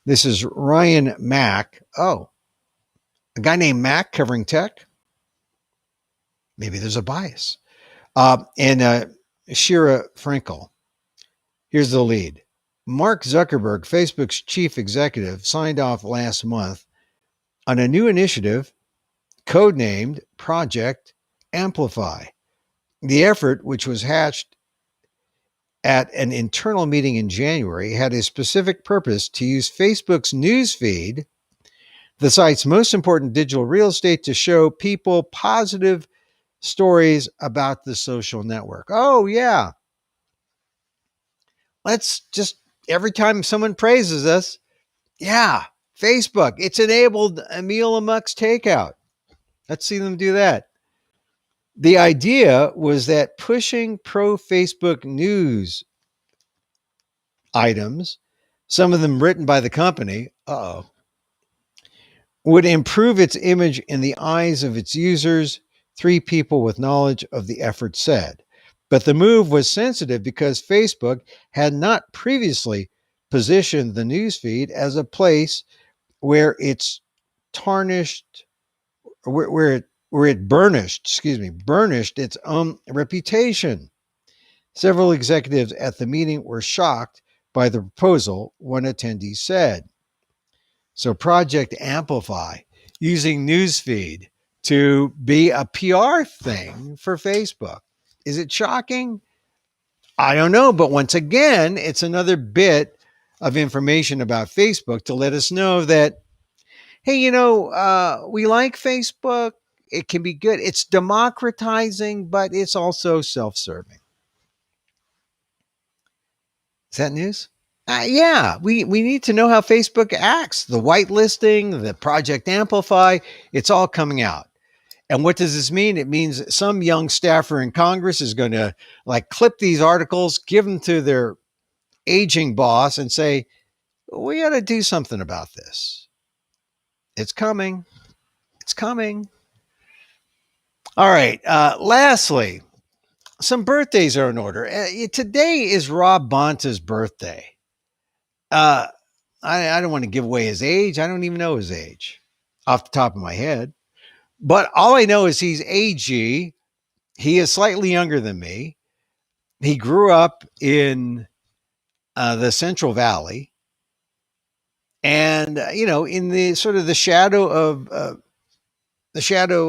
This is Ryan Mack. Oh, a guy named Mack covering tech. Maybe there's a bias. And Shira Frankel. Here's the lead. Mark Zuckerberg, Facebook's chief executive, signed off last month on a new initiative codenamed Project Amplify. The effort, which was hatched at an internal meeting in January, had a specific purpose to use Facebook's news feed, the site's most important digital real estate, to show people positive stories about the social network. Oh, yeah. Let's just, every time someone praises us, yeah, Facebook, it's enabled Emil Amok's takeout. Let's see them do that. The idea was that pushing pro-Facebook news items, some of them written by the company, would improve its image in the eyes of its users, three people with knowledge of the effort said. But the move was sensitive because Facebook had not previously positioned the newsfeed as a place where it's tarnished, where it burnished its own reputation. Several executives at the meeting were shocked by the proposal, one attendee said. So Project Amplify, using newsfeed to be a PR thing for Facebook. Is it shocking? I don't know. But once again, it's another bit of information about Facebook to let us know that, hey, we like Facebook. It can be good. It's democratizing, but it's also self-serving. Is that news? Yeah, we need to know how Facebook acts. The whitelisting, the Project Amplify, it's all coming out. And what does this mean? It means some young staffer in Congress is going to clip these articles, give them to their aging boss and say, we got to do something about this. It's coming. It's coming. All right. Lastly, some birthdays are in order. Today is Rob Bonta's birthday. I don't want to give away his age. I don't even know his age off the top of my head. But all I know is he's AG. He is slightly younger than me. He grew up in the Central Valley, and in the sort of the shadow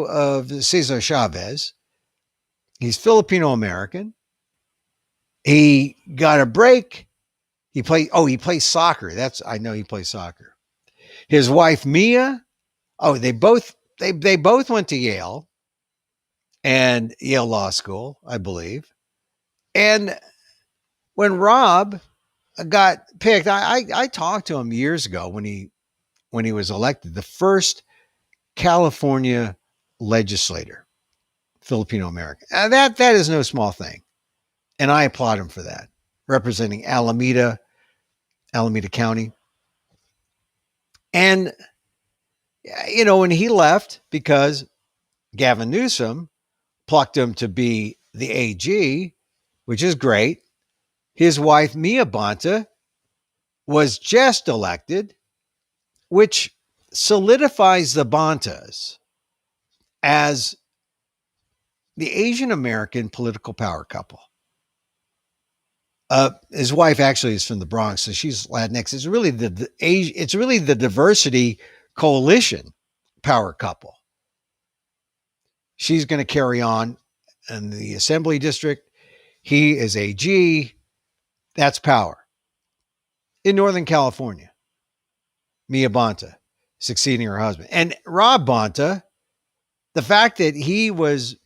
of Cesar Chavez. He's Filipino American. He got a break. He plays soccer. I know he plays soccer. His wife Mia. Oh, they both went to Yale and Yale Law School, I believe. And when Rob got picked, I talked to him years ago when he was elected, the first California legislator, Filipino American. That is no small thing, and I applaud him for that, representing Alameda County. And when he left because Gavin Newsom plucked him to be the AG, which is great. His wife, Mia Bonta, was just elected, which solidifies the Bontas as the Asian American political power couple. His wife actually is from the Bronx, so she's Latinx. It's really the diversity coalition power couple. She's going to carry on in the assembly district. He is AG. That's power. In Northern California, Mia Bonta succeeding her husband. And Rob Bonta, the fact that he was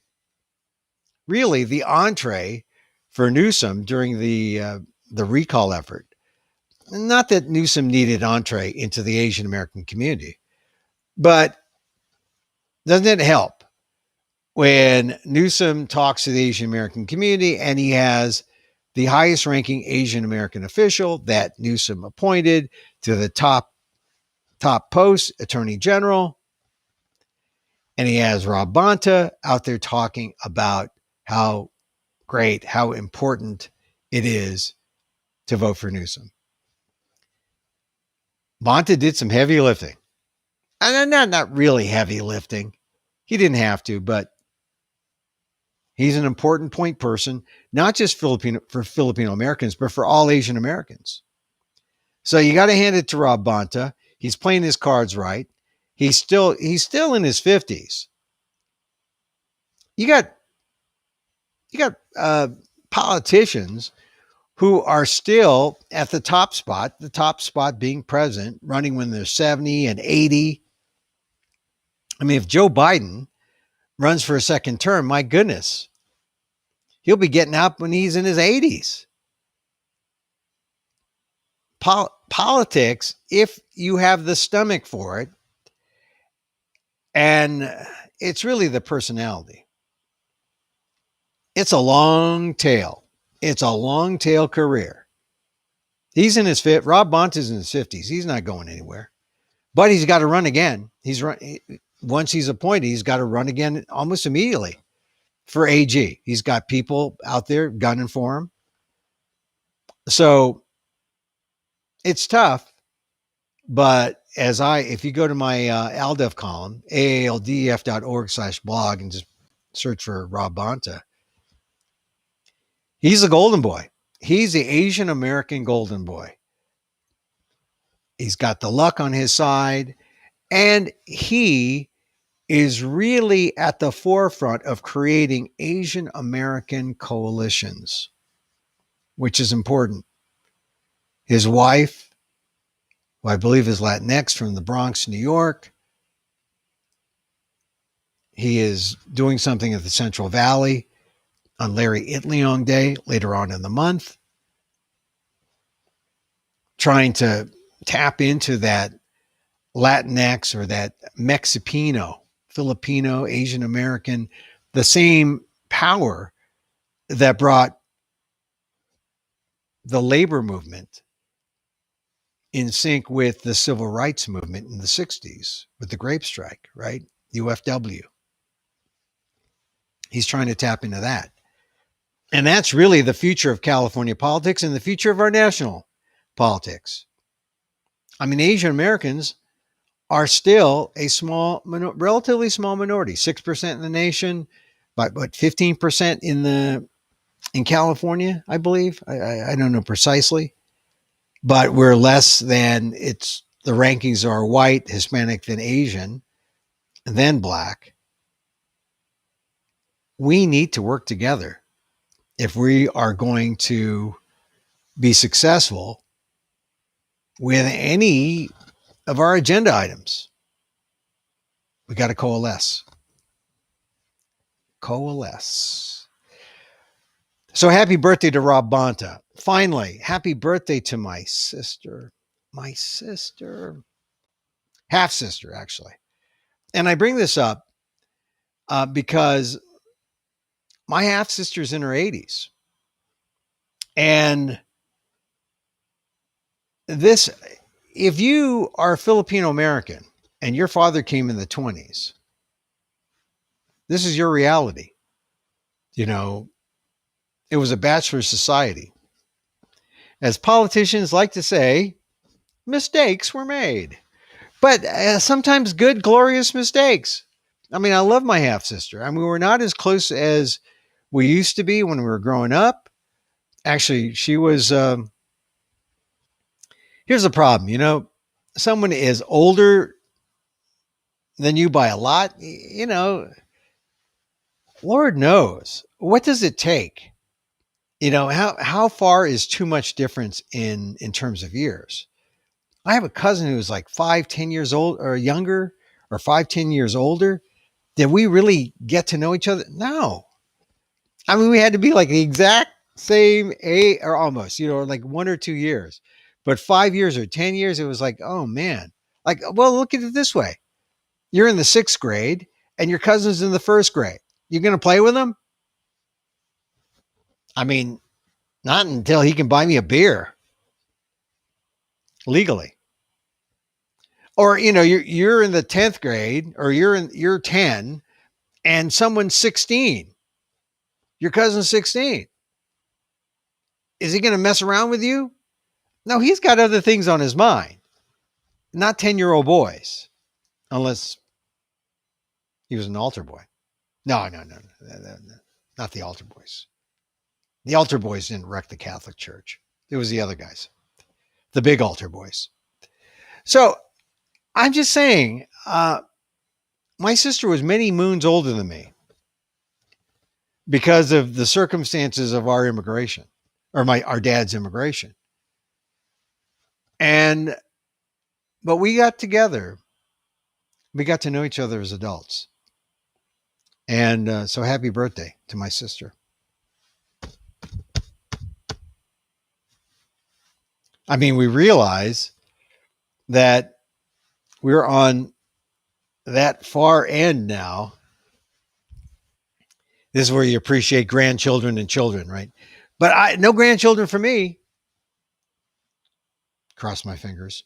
really the entree for Newsom during the recall effort. Not that Newsom needed entree into the Asian American community, but doesn't it help when Newsom talks to the Asian American community and he has the highest ranking Asian American official that Newsom appointed to the top post, Attorney General, and he has Rob Bonta out there talking about how great, how important it is to vote for Newsom. Bonta did some heavy lifting. And not really heavy lifting. He didn't have to, but he's an important point person, not just for Filipino Americans, but for all Asian Americans. So you got to hand it to Rob Bonta. He's playing his cards right. He's still in his 50s. You got politicians who are still at the top spot being president, running when they're 70 and 80. I mean, if Joe Biden runs for a second term, my goodness, he'll be getting out when he's in his 80s. Politics, if you have the stomach for it, and it's really the personality. It's a long tail. It's a long tail career. He's in his Rob Bonta's in his 50s. He's not going anywhere. But he's got to run again. Once he's appointed, he's got to run again almost immediately for AG. He's got people out there gunning for him. So it's tough. But if you go to my ALDEF column, aaldef.org/blog, and just search for Rob Bonta, he's a golden boy. He's the Asian American golden boy. He's got the luck on his side, and he is really at the forefront of creating Asian American coalitions, which is important. His wife, who I believe is Latinx from the Bronx, New York, he is doing something at the Central Valley on Larry Itliong Day later on in the month, trying to tap into that Latinx or that Mexipino, Filipino, Asian American, the same power that brought the labor movement in sync with the civil rights movement in the 60s with the grape strike, right? UFW. He's trying to tap into that. And that's really the future of California politics and the future of our national politics. I mean, Asian Americans are still a relatively small minority, 6% in the nation, but 15% in California, I believe. I don't know precisely, but we're less than it's the rankings are white, Hispanic, then Asian, and then black. We need to work together if we are going to be successful with any of our agenda items. We got to coalesce. Coalesce. So happy birthday to Rob Bonta. Finally, happy birthday to my sister. My sister. Half sister, actually. And I bring this up because my half sister's in her 80s. And this, if you are Filipino American and your father came in the 20s, this is your reality. You know, it was a bachelor society. As politicians like to say, mistakes were made, but sometimes good, glorious mistakes. I mean, I love my half sister. I mean, we're not as close as we used to be when we were growing up. Actually, she was. Here's the problem, someone is older than you by a lot. Lord knows what does it take. How far is too much difference in terms of years? I have a cousin who's like 5, 10 years old or younger, or 5, 10 years older. Did we really get to know each other? No. I mean, we had to be like the exact same age or almost, like 1 or 2 years. But 5 years or 10 years, it was like, oh man. Like, well, look at it this way. You're in the sixth grade and your cousin's in the first grade. You're going to play with him? I mean, not until he can buy me a beer legally. Or, you're in the 10th grade or you're 10 and someone's 16. Your cousin's 16. Is he going to mess around with you? No, he's got other things on his mind. Not 10-year-old boys, unless he was an altar boy. No, not the altar boys. The altar boys didn't wreck the Catholic Church. It was the other guys, the big altar boys. So I'm just saying, my sister was many moons older than me because of the circumstances of our immigration, or our dad's immigration. But we got together. We got to know each other as adults. And so happy birthday to my sister. I mean, we realize that we're on that far end now. This is where you appreciate grandchildren and children, right? But no grandchildren for me. Cross my fingers.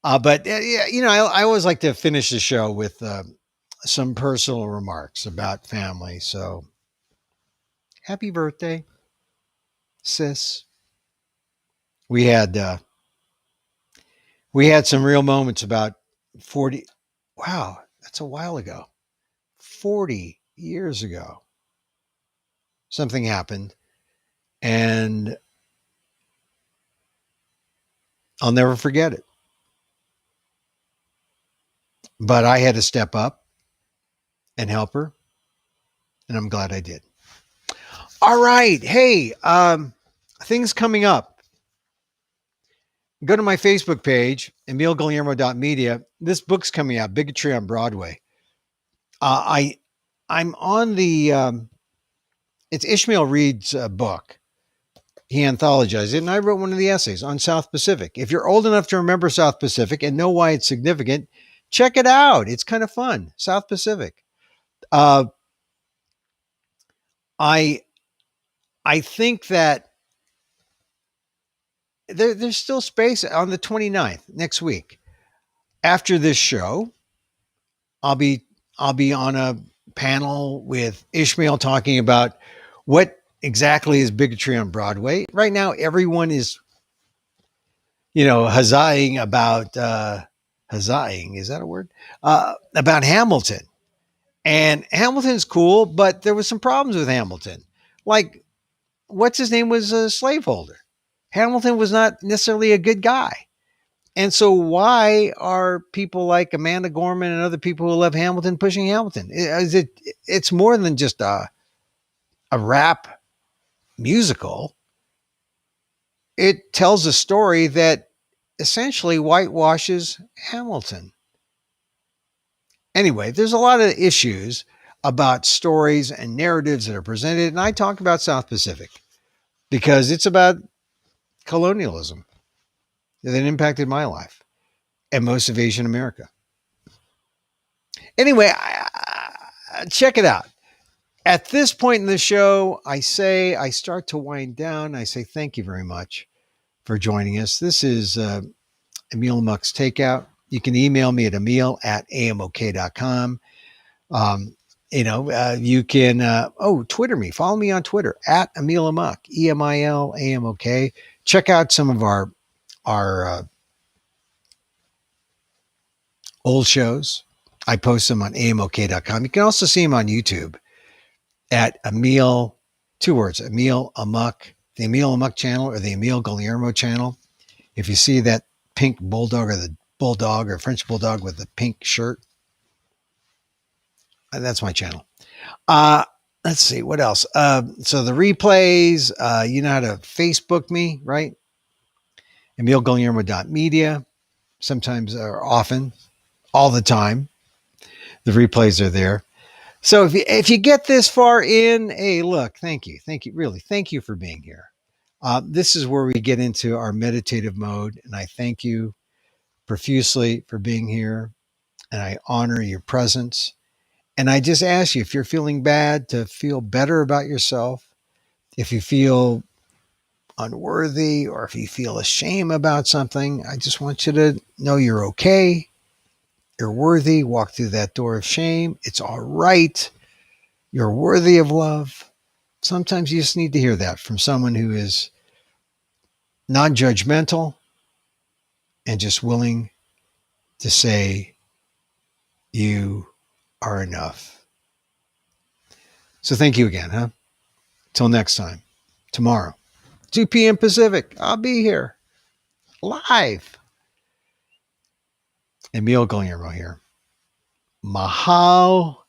But yeah, I always like to finish the show with some personal remarks about family. So happy birthday, sis. We had some real moments about 40. Wow, that's a while ago. 40 years ago. Something happened, and I'll never forget it. But I had to step up and help her, and I'm glad I did. All right. Hey, things coming up. Go to my Facebook page, emilguillermo.media. This book's coming out, Bigotry on Broadway. I'm on the, it's Ishmael Reed's book. He anthologized it, and I wrote one of the essays on South Pacific. If you're old enough to remember South Pacific and know why it's significant, check it out. It's kind of fun. South Pacific. I think that there's still space on the 29th next week. After this show, I'll be on a panel with Ishmael talking about what exactly is bigotry on Broadway. Right now, everyone is huzzahing about huzzahing, is that a word? About Hamilton. And Hamilton's cool, but there was some problems with Hamilton. Like, what's his name was a slaveholder. Hamilton was not necessarily a good guy. And so why are people like Amanda Gorman and other people who love Hamilton pushing Hamilton? It's more than just a rap musical. It tells a story that essentially whitewashes Hamilton. Anyway, there's a lot of issues about stories and narratives that are presented. And I talk about South Pacific because it's about colonialism that impacted my life and most of Asian America. Anyway, check it out. At this point in the show, I start to wind down. I say thank you very much for joining us. This is Emil Amok's Takeout. You can email me at emil@amok.com. You can, Twitter me. Follow me on Twitter at Emil Amok, EMILAMOK. Check out some of our old shows. I post them on amok.com. You can also see them on YouTube at Emil, 2 words, Emil Amok, the Emil Amok channel or the Emil Guillermo channel. If you see that pink bulldog or the bulldog or French bulldog with the pink shirt, that's my channel. Let's see what else. So the replays, you know how to Facebook me, right? EmilGuillermo.media. Sometimes or often, all the time, the replays are there. So if you get this far in, hey, look, thank you, really, thank you for being here. This is where we get into our meditative mode, and I thank you profusely for being here, and I honor your presence. And I just ask you, if you're feeling bad, to feel better about yourself. If you feel unworthy or if you feel ashamed about something, I just want you to know you're okay. You're worthy. Walk through that door of shame. It's all right. You're worthy of love. Sometimes you just need to hear that from someone who is non-judgmental and just willing to say you are enough. So thank you again, huh? Till next time, tomorrow, 2 p.m. Pacific, I'll be here live. Emil Guillermo here. Mahal